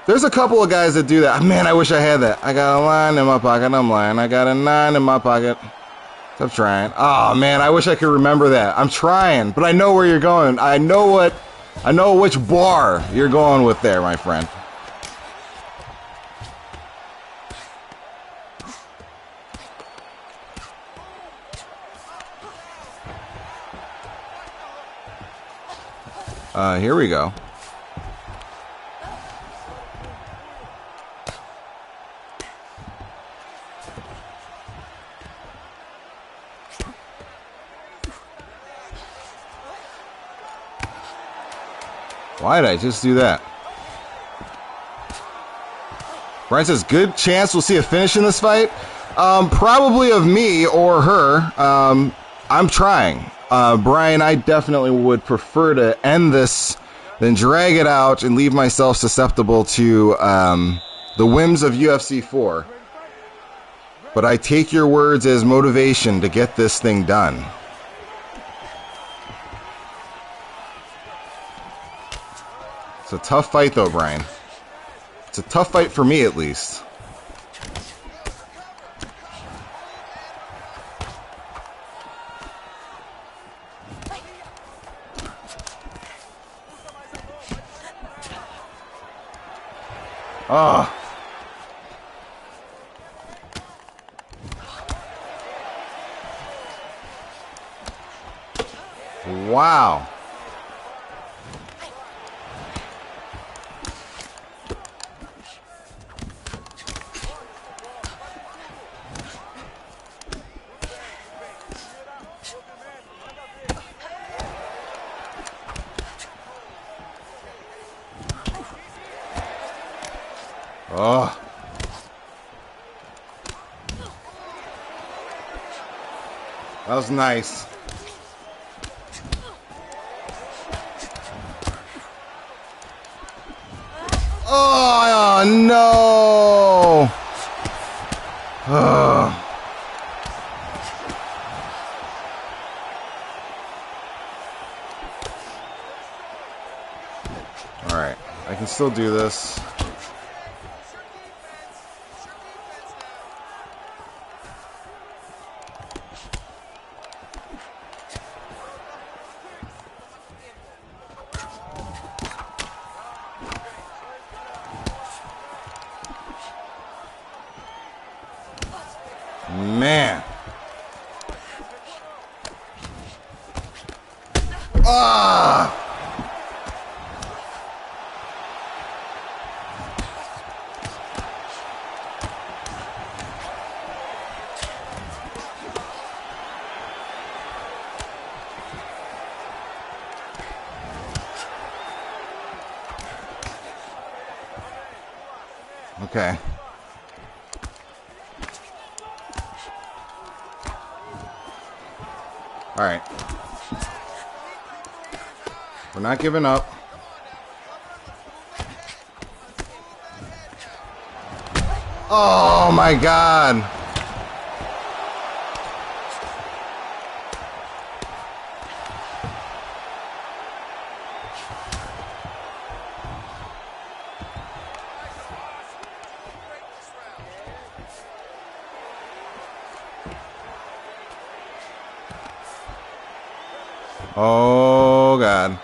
There's a couple of guys that do that. Man, I wish I had that. I got a line in my pocket. I'm lying. I got a 9 in my pocket. Stop trying. Oh, man, I wish I could remember that. I'm trying, but I know where you're going. I know which bar you're going with there, my friend. Here we go. Why did I just do that? Brian says, good chance we'll see a finish in this fight. Probably of me or her. I'm trying. Brian, I definitely would prefer to end this than drag it out and leave myself susceptible to the whims of UFC 4. But I take your words as motivation to get this thing done. It's a tough fight, though, Brian. It's a tough fight for me, at least. Oh. Wow. Oh. That was nice. Oh, no. Oh. All right. I can still do this. Man. Ah. Okay. All right. We're not giving up. Oh my God. Oh God.